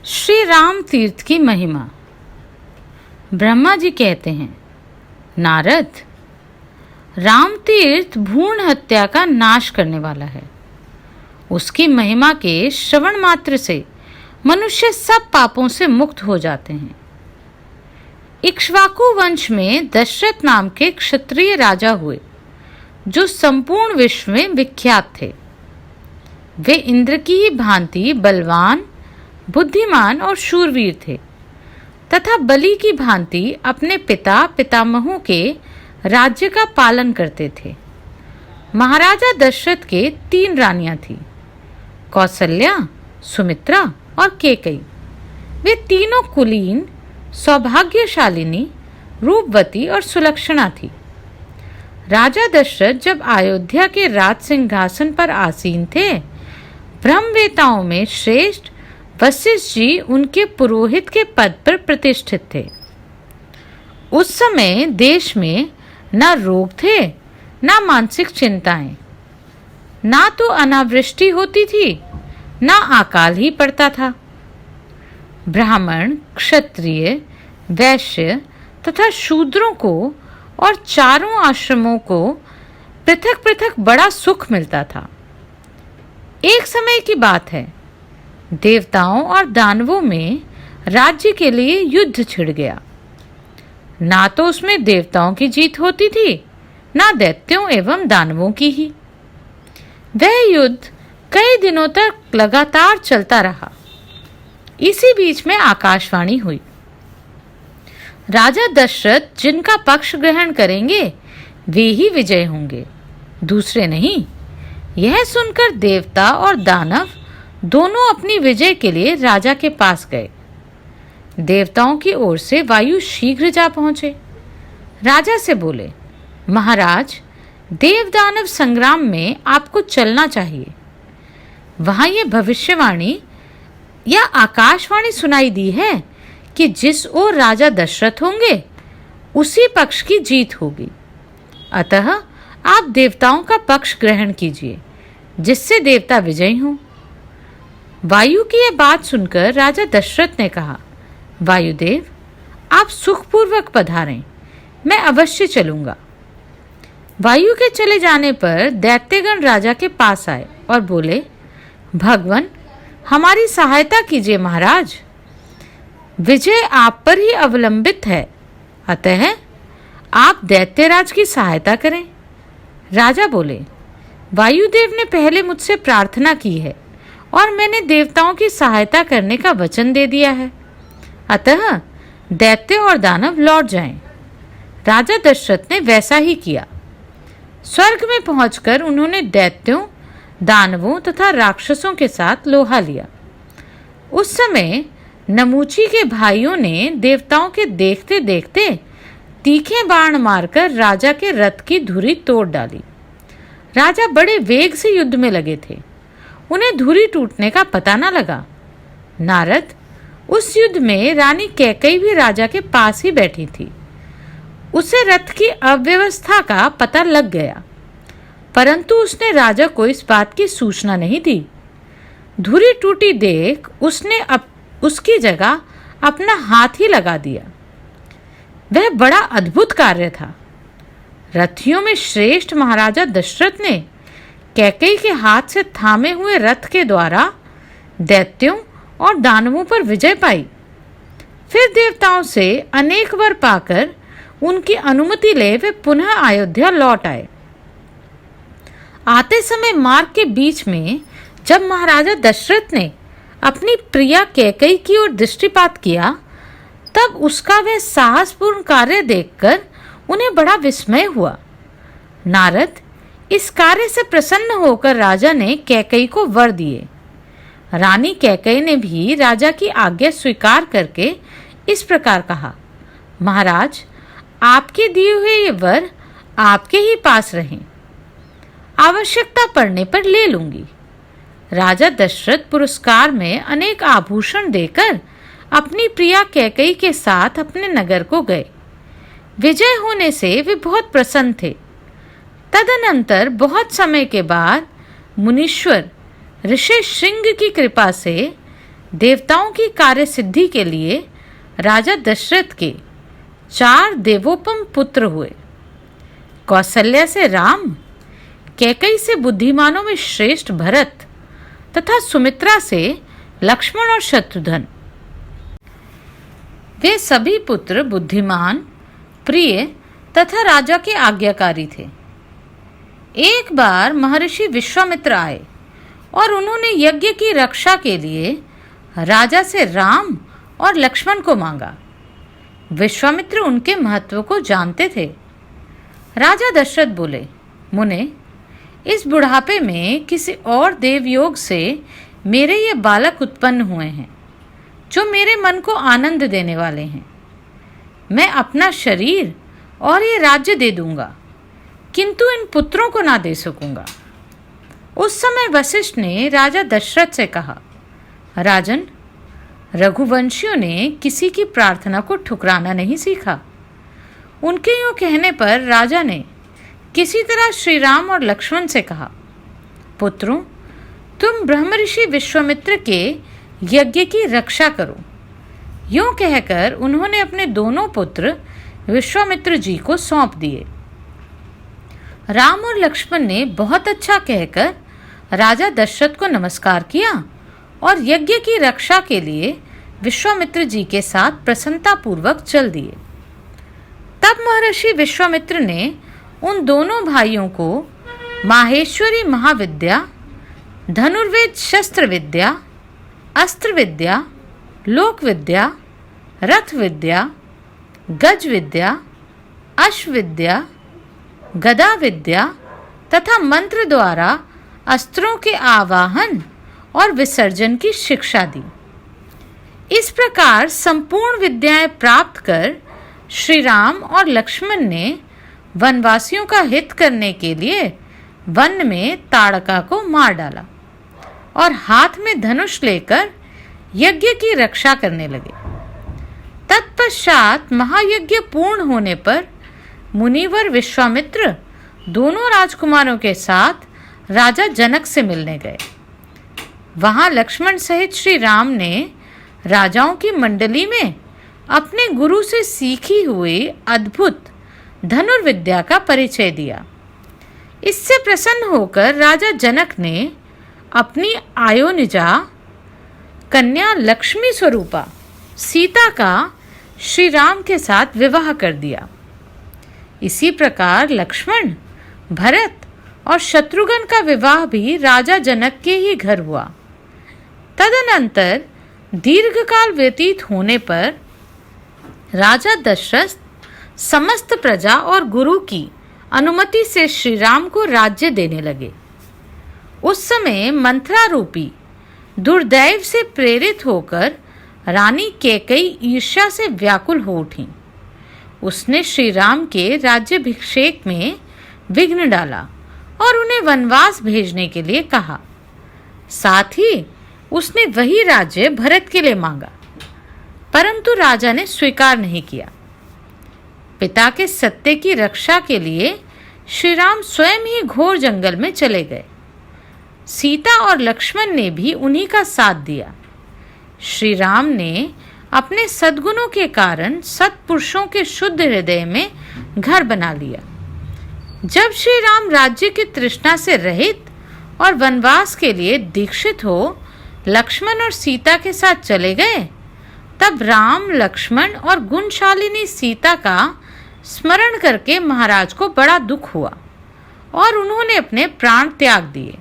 श्री राम तीर्थ की महिमा। ब्रह्मा जी कहते हैं, नारद, राम तीर्थ भ्रूण हत्या का नाश करने वाला है। उसकी महिमा के श्रवण मात्र से मनुष्य सब पापों से मुक्त हो जाते हैं। इक्ष्वाकु वंश में दशरथ नाम के क्षत्रिय राजा हुए, जो संपूर्ण विश्व में विख्यात थे। वे इंद्र की ही भांति बलवान, बुद्धिमान और शूरवीर थे तथा बलि की भांति अपने पिता पितामहों के राज्य का पालन करते थे। महाराजा दशरथ के 3 रानियां थीं, कौसल्या, सुमित्रा और कैकेयी। वे तीनों कुलीन, सौभाग्यशालिनी, रूपवती और सुलक्षणा थी। राजा दशरथ जब अयोध्या के राज सिंहासन पर आसीन थे, ब्रह्मवेताओं में श्रेष्ठ वशिष्ठ जी उनके पुरोहित के पद पर प्रतिष्ठित थे। उस समय देश में न रोग थे, न मानसिक चिंताएं, ना तो अनावृष्टि होती थी, न अकाल ही पड़ता था। ब्राह्मण, क्षत्रिय, वैश्य तथा शूद्रों को और चारों आश्रमों को पृथक पृथक बड़ा सुख मिलता था। एक समय की बात है, देवताओं और दानवों में राज्य के लिए युद्ध छिड़ गया। ना तो उसमें देवताओं की जीत होती थी, ना दैत्यों एवं दानवों की ही। वह युद्ध कई दिनों तक लगातार चलता रहा। इसी बीच में आकाशवाणी हुई, राजा दशरथ जिनका पक्ष ग्रहण करेंगे वे ही विजय होंगे, दूसरे नहीं। यह सुनकर देवता और दानव दोनों अपनी विजय के लिए राजा के पास गए। देवताओं की ओर से वायु शीघ्र जा पहुंचे। राजा से बोले, महाराज, देव दानव संग्राम में आपको चलना चाहिए। वहां ये भविष्यवाणी या आकाशवाणी सुनाई दी है कि जिस ओर राजा दशरथ होंगे उसी पक्ष की जीत होगी। अतः आप देवताओं का पक्ष ग्रहण कीजिए, जिससे देवता विजयी हों। वायु की यह बात सुनकर राजा दशरथ ने कहा, वायुदेव, आप सुखपूर्वक पधारें, मैं अवश्य चलूंगा। वायु के चले जाने पर दैत्यगण राजा के पास आए और बोले, भगवान, हमारी सहायता कीजिए महाराज। विजय आप पर ही अवलंबित है, अतः आप दैत्यराज की सहायता करें। राजा बोले, वायुदेव ने पहले मुझसे प्रार्थना की है और मैंने देवताओं की सहायता करने का वचन दे दिया है, अतः दैत्य और दानव लौट जाएं। राजा दशरथ ने वैसा ही किया। स्वर्ग में पहुंचकर उन्होंने दैत्यों, दानवों तथा राक्षसों के साथ लोहा लिया। उस समय नमूची के भाइयों ने देवताओं के देखते देखते तीखे बाण मारकर राजा के रथ की धुरी तोड़ डाली। राजा बड़े वेग से युद्ध में लगे थे, उन्हें धुरी टूटने का पता न लगा। नारद, उस युद्ध में रानी कैकेयी भी राजा के पास ही बैठी थी। उसे रथ की अव्यवस्था का पता लग गया, परंतु उसने राजा को इस बात की सूचना नहीं दी। धुरी टूटी देख उसने उसकी जगह अपना हाथ ही लगा दिया। वह बड़ा अद्भुत कार्य था। रथियों में श्रेष्ठ महाराजा दशरथ ने कैकेयी के हाथ से थामे हुए रथ के द्वारा दैत्यों और दानवों पर विजय पाई। फिर देवताओं से अनेक वर पाकर उनकी अनुमति ले वे पुनः अयोध्या लौट आए। आते समय मार्ग के बीच में जब महाराजा दशरथ ने अपनी प्रिया कैकेयी की ओर दृष्टिपात किया, तब उसका वह साहसपूर्ण कार्य देखकर उन्हें बड़ा विस्मय हुआ। नारद, इस कार्य से प्रसन्न होकर राजा ने कैकेयी को वर दिए। रानी कैकेयी ने भी राजा की आज्ञा स्वीकार करके इस प्रकार कहा, महाराज, आपके दिए हुए ये वर आपके ही पास रहें, आवश्यकता पड़ने पर ले लूंगी। राजा दशरथ पुरस्कार में अनेक आभूषण देकर अपनी प्रिया कैकेयी के साथ अपने नगर को गए। विजय होने से वे बहुत प्रसन्न थे। तदनंतर बहुत समय के बाद मुनीश्वर ऋषि श्रृंग की कृपा से देवताओं की कार्य सिद्धि के लिए राजा दशरथ के 4 देवोपम पुत्र हुए। कौशल्या से राम, कैकेयी से बुद्धिमानों में श्रेष्ठ भरत तथा सुमित्रा से लक्ष्मण और शत्रुघ्न। वे सभी पुत्र बुद्धिमान, प्रिय तथा राजा के आज्ञाकारी थे। एक बार महर्षि विश्वामित्र आए और उन्होंने यज्ञ की रक्षा के लिए राजा से राम और लक्ष्मण को मांगा। विश्वामित्र उनके महत्व को जानते थे। राजा दशरथ बोले, मुने, इस बुढ़ापे में किसी और देवयोग से मेरे ये बालक उत्पन्न हुए हैं जो मेरे मन को आनंद देने वाले हैं। मैं अपना शरीर और ये राज्य दे दूंगा, किंतु इन पुत्रों को ना दे सकूंगा। उस समय वशिष्ठ ने राजा दशरथ से कहा, राजन, रघुवंशियों ने किसी की प्रार्थना को ठुकराना नहीं सीखा। उनके यूं कहने पर राजा ने किसी तरह श्री राम और लक्ष्मण से कहा, पुत्रों, तुम ब्रह्मऋषि विश्वामित्र के यज्ञ की रक्षा करो। यूं कहकर उन्होंने अपने दोनों पुत्र विश्वामित्र जी को सौंप दिए। राम और लक्ष्मण ने बहुत अच्छा कहकर राजा दशरथ को नमस्कार किया और यज्ञ की रक्षा के लिए विश्वामित्र जी के साथ प्रसन्नतापूर्वक चल दिए। तब महर्षि विश्वामित्र ने उन दोनों भाइयों को माहेश्वरी महाविद्या, धनुर्वेद शस्त्र विद्या, अस्त्र विद्या, लोक विद्या, रथ विद्या, गज विद्या, अश्व विद्या, गदा विद्या तथा मंत्र द्वारा अस्त्रों के आवाहन और विसर्जन की शिक्षा दी। इस प्रकार संपूर्ण विद्याएं प्राप्त कर श्री राम और लक्ष्मण ने वनवासियों का हित करने के लिए वन में ताड़का को मार डाला और हाथ में धनुष लेकर यज्ञ की रक्षा करने लगे। तत्पश्चात महायज्ञ पूर्ण होने पर मुनिवर विश्वामित्र दोनों राजकुमारों के साथ राजा जनक से मिलने गए। वहां लक्ष्मण सहित श्री राम ने राजाओं की मंडली में अपने गुरु से सीखी हुई अद्भुत धनुर्विद्या का परिचय दिया। इससे प्रसन्न होकर राजा जनक ने अपनी आयोनिजा कन्या लक्ष्मी स्वरूपा सीता का श्री राम के साथ विवाह कर दिया। इसी प्रकार लक्ष्मण, भरत और शत्रुघ्न का विवाह भी राजा जनक के ही घर हुआ। तदनंतर दीर्घकाल व्यतीत होने पर राजा दशरथ समस्त प्रजा और गुरु की अनुमति से श्री राम को राज्य देने लगे। उस समय मंथरा रूपी दुर्दैव से प्रेरित होकर रानी कैकेयी ईर्ष्या से व्याकुल हो उठी। उसने श्री राम के राज्याभिषेक में विघ्न डाला और उन्हें वनवास भेजने के लिए कहा। साथ ही उसने वही राज्य भरत के लिए मांगा, परंतु राजा ने स्वीकार नहीं किया। पिता के सत्य की रक्षा के लिए श्री राम स्वयं ही घोर जंगल में चले गए। सीता और लक्ष्मण ने भी उन्हीं का साथ दिया। श्री राम ने अपने सद्गुणों के कारण सत्पुरुषों के शुद्ध हृदय में घर बना लिया। जब श्री राम राज्य की तृष्णा से रहित और वनवास के लिए दीक्षित हो लक्ष्मण और सीता के साथ चले गए, तब राम, लक्ष्मण और गुणशालिनी सीता का स्मरण करके महाराज को बड़ा दुख हुआ और उन्होंने अपने प्राण त्याग दिए।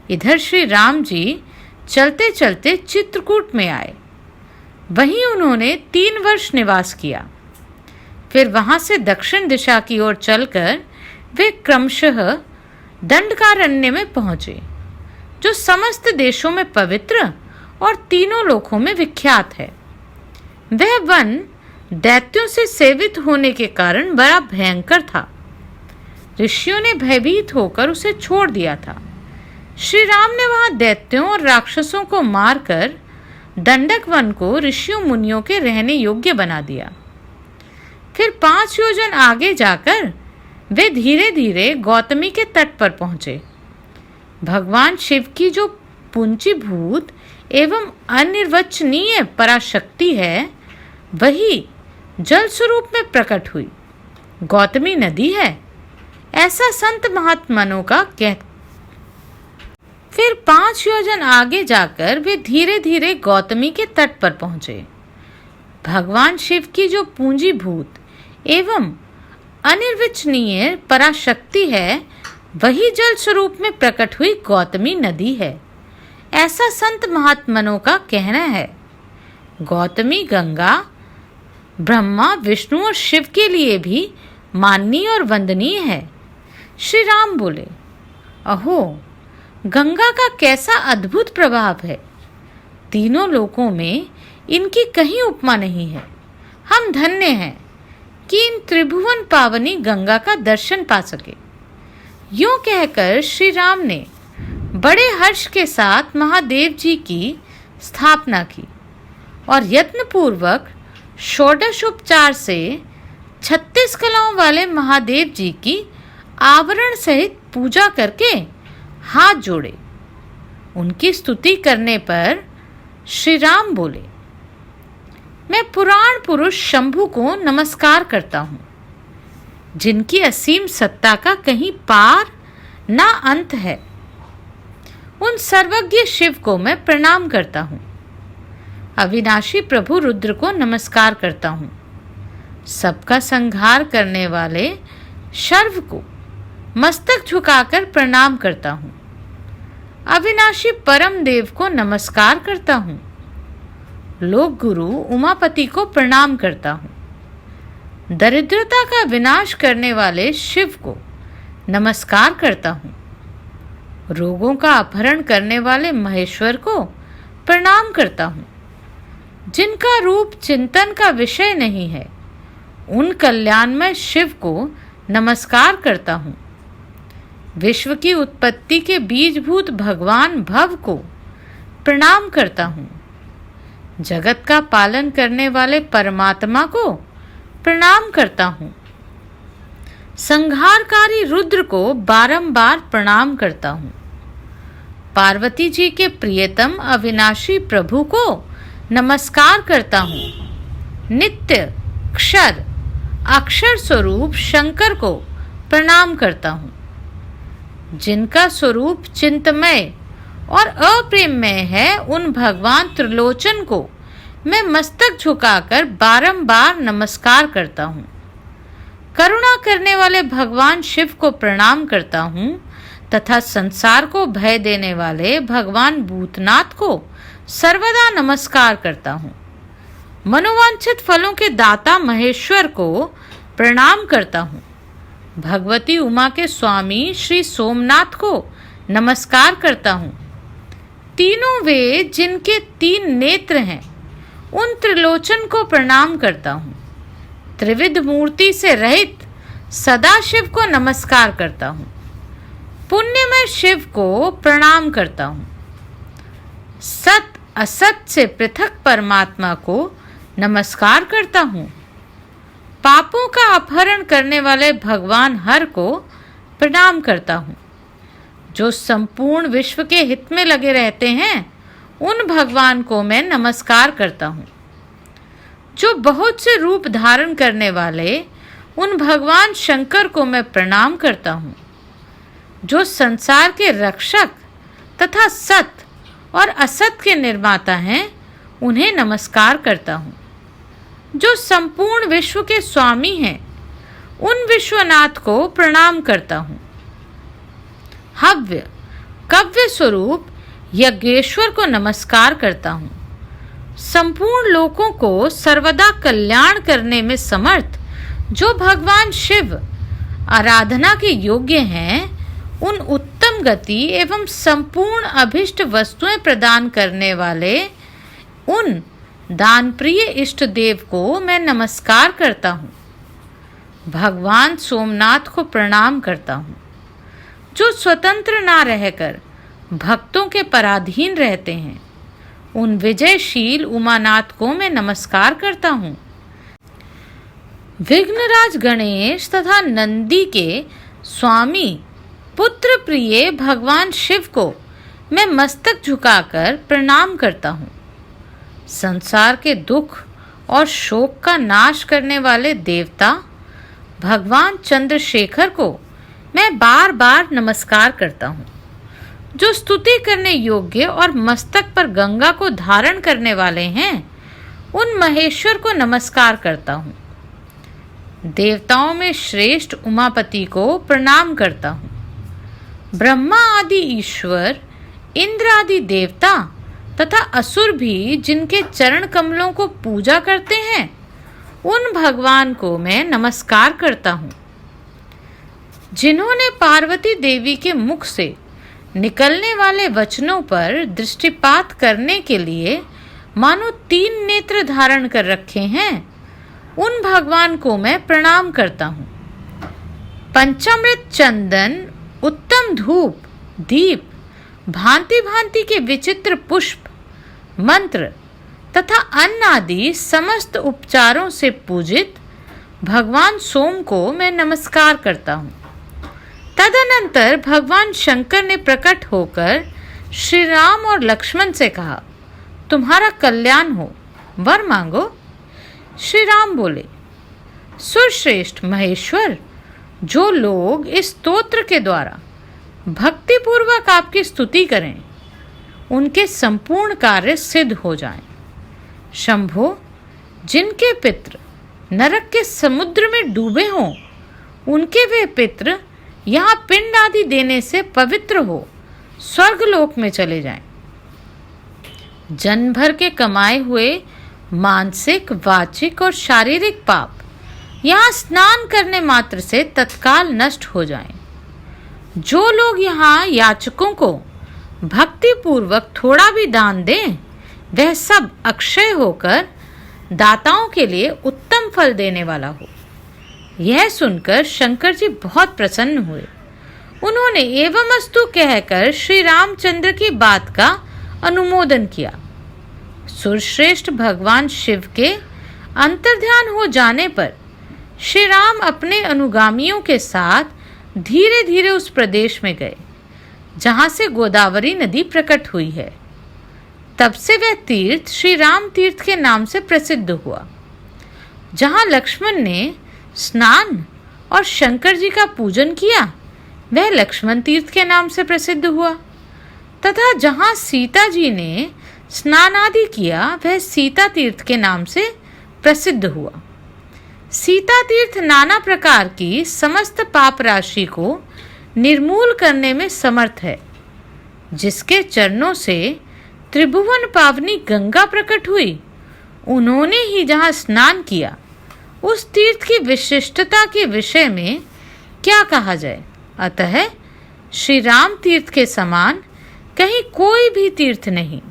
इधर श्री राम जी चलते चलते चित्रकूट में आए। वहीं उन्होंने 3 वर्ष निवास किया। फिर वहां से दक्षिण दिशा की ओर चलकर वे क्रमशः दंडकारण्य में पहुंचे, जो समस्त देशों में पवित्र और तीनों लोकों में विख्यात है। वह वन दैत्यों से सेवित होने के कारण बड़ा भयंकर था। ऋषियों ने भयभीत होकर उसे छोड़ दिया था। श्री राम ने वहां दैत्यों और राक्षसों को मारकर दंडक वन को ऋषियों मुनियों के रहने योग्य बना दिया। फिर 5 योजन आगे जाकर वे धीरे धीरे गौतमी के तट पर पहुंचे। भगवान शिव की जो पुंजीभूत एवं अनिर्वचनीय पराशक्ति है, वही जल स्वरूप में प्रकट हुई गौतमी नदी है, ऐसा संत महात्मनों का फिर 5 योजन आगे जाकर वे धीरे धीरे गौतमी के तट पर पहुंचे। भगवान शिव की जो पूंजीभूत एवं अनिर्वचनीय पराशक्ति है, वही जल स्वरूप में प्रकट हुई गौतमी नदी है, ऐसा संत महात्मनों का कहना है। गौतमी गंगा ब्रह्मा, विष्णु और शिव के लिए भी माननीय और वंदनीय है। श्री राम बोले, अहो, गंगा का कैसा अद्भुत प्रभाव है। तीनों लोकों में इनकी कहीं उपमा नहीं है। हम धन्य हैं कि इन त्रिभुवन पावनी गंगा का दर्शन पा सके। यूं कहकर श्री राम ने बड़े हर्ष के साथ महादेव जी की स्थापना की और यत्नपूर्वक षोडशोपचार से 36 कलाओं वाले महादेव जी की आवरण सहित पूजा करके हाथ जोड़े। उनकी स्तुति करने पर श्री राम बोले, मैं पुराण पुरुष शंभु को नमस्कार करता हूँ, जिनकी असीम सत्ता का कहीं पार ना अंत है। उन सर्वज्ञ शिव को मैं प्रणाम करता हूँ। अविनाशी प्रभु रुद्र को नमस्कार करता हूँ। सबका संहार करने वाले शर्व को मस्तक झुकाकर प्रणाम करता हूँ। अविनाशी परम देव को नमस्कार करता हूँ। लोक गुरु उमापति को प्रणाम करता हूँ। दरिद्रता का विनाश करने वाले शिव को नमस्कार करता हूँ। रोगों का अपहरण करने वाले महेश्वर को प्रणाम करता हूँ। जिनका रूप चिंतन का विषय नहीं है, उन कल्याणमय शिव को नमस्कार करता हूँ। विश्व की उत्पत्ति के बीजभूत भगवान भव को प्रणाम करता हूँ। जगत का पालन करने वाले परमात्मा को प्रणाम करता हूँ। संहारकारी रुद्र को बारंबार प्रणाम करता हूँ। पार्वती जी के प्रियतम अविनाशी प्रभु को नमस्कार करता हूँ। नित्य क्षर अक्षर स्वरूप शंकर को प्रणाम करता हूँ। जिनका स्वरूप चिंतमय और अप्रेममय है, उन भगवान त्रिलोचन को मैं मस्तक झुकाकर बारंबार नमस्कार करता हूँ। करुणा करने वाले भगवान शिव को प्रणाम करता हूँ तथा संसार को भय देने वाले भगवान भूतनाथ को सर्वदा नमस्कार करता हूँ। मनोवांछित फलों के दाता महेश्वर को प्रणाम करता हूँ। भगवती उमा के स्वामी श्री सोमनाथ को नमस्कार करता हूँ। तीनों वे जिनके 3 नेत्र हैं, उन त्रिलोचन को प्रणाम करता हूँ। त्रिविध मूर्ति से रहित सदाशिव को नमस्कार करता हूँ। पुण्यमय शिव को प्रणाम करता हूँ। सत असत से पृथक परमात्मा को नमस्कार करता हूँ। पापों का अपहरण करने वाले भगवान हर को प्रणाम करता हूँ। जो संपूर्ण विश्व के हित में लगे रहते हैं, उन भगवान को मैं नमस्कार करता हूँ। जो बहुत से रूप धारण करने वाले उन भगवान शंकर को मैं प्रणाम करता हूँ। जो संसार के रक्षक तथा सत और असत के निर्माता हैं, उन्हें नमस्कार करता हूँ। जो संपूर्ण विश्व के स्वामी हैं, उन विश्वनाथ को प्रणाम करता हूँ। हव्य कव्य स्वरूप यज्ञेश्वर को नमस्कार करता हूँ। संपूर्ण लोकों को सर्वदा कल्याण करने में समर्थ जो भगवान शिव आराधना के योग्य हैं, उन उत्तम गति एवं संपूर्ण अभिष्ट वस्तुएं प्रदान करने वाले उन दान प्रिय इष्ट देव को मैं नमस्कार करता हूँ। भगवान सोमनाथ को प्रणाम करता हूँ। जो स्वतंत्र ना रहकर भक्तों के पराधीन रहते हैं, उन विजयशील उमानाथ को मैं नमस्कार करता हूँ। विघ्नराज गणेश तथा नंदी के स्वामी पुत्र प्रिय भगवान शिव को मैं मस्तक झुकाकर प्रणाम करता हूँ। संसार के दुख और शोक का नाश करने वाले देवता भगवान चंद्रशेखर को मैं बार बार नमस्कार करता हूँ। जो स्तुति करने योग्य और मस्तक पर गंगा को धारण करने वाले हैं, उन महेश्वर को नमस्कार करता हूँ। देवताओं में श्रेष्ठ उमापति को प्रणाम करता हूँ। ब्रह्मा आदि ईश्वर, इंद्र आदि देवता तथा असुर भी जिनके चरण कमलों को पूजा करते हैं, उन भगवान को मैं नमस्कार करता हूँ। जिन्होंने पार्वती देवी के मुख से निकलने वाले वचनों पर दृष्टिपात करने के लिए मानो 3 नेत्र धारण कर रखे हैं, उन भगवान को मैं प्रणाम करता हूँ। पंचामृत, चंदन, उत्तम धूप, दीप, भांति भांति के विचित्र पुष्प, मंत्र तथा अन्न आदि समस्त उपचारों से पूजित भगवान सोम को मैं नमस्कार करता हूँ। तदनंतर भगवान शंकर ने प्रकट होकर श्री राम और लक्ष्मण से कहा, तुम्हारा कल्याण हो, वर मांगो। श्री राम बोले, सुरश्रेष्ठ महेश्वर, जो लोग इस स्तोत्र के द्वारा भक्ति पूर्वक आपकी स्तुति करें, उनके संपूर्ण कार्य सिद्ध हो जाएं। शंभो, जिनके पितृ नरक के समुद्र में डूबे हों, उनके वे पितृ यहाँ पिंड आदि देने से पवित्र हो स्वर्गलोक में चले जाएं। जन्म भर के कमाए हुए मानसिक, वाचिक और शारीरिक पाप यहाँ स्नान करने मात्र से तत्काल नष्ट हो जाएं। जो लोग यहाँ याचकों को भक्ति पूर्वक थोड़ा भी दान दें, वह सब अक्षय होकर दाताओं के लिए उत्तम फल देने वाला हो। यह सुनकर शंकर जी बहुत प्रसन्न हुए। उन्होंने एवमस्तु कहकर श्री रामचंद्र की बात का अनुमोदन किया। सुरश्रेष्ठ भगवान शिव के अंतर्ध्यान हो जाने पर श्री राम अपने अनुगामियों के साथ धीरे धीरे उस प्रदेश में गए जहां से गोदावरी नदी प्रकट हुई है। तब से वह तीर्थ श्री राम तीर्थ के नाम से प्रसिद्ध हुआ। जहां लक्ष्मण ने स्नान और शंकर जी का पूजन किया, वह लक्ष्मण तीर्थ के नाम से प्रसिद्ध हुआ, तथा जहां सीता जी ने स्नान आदि किया, वह सीता तीर्थ के नाम से प्रसिद्ध हुआ। सीता तीर्थ नाना प्रकार की समस्त पाप राशि को निर्मूल करने में समर्थ है। जिसके चरणों से त्रिभुवन पावनी गंगा प्रकट हुई, उन्होंने ही जहाँ स्नान किया, उस तीर्थ की विशिष्टता के विषय में क्या कहा जाए। अतः श्री राम तीर्थ के समान कहीं कोई भी तीर्थ नहीं।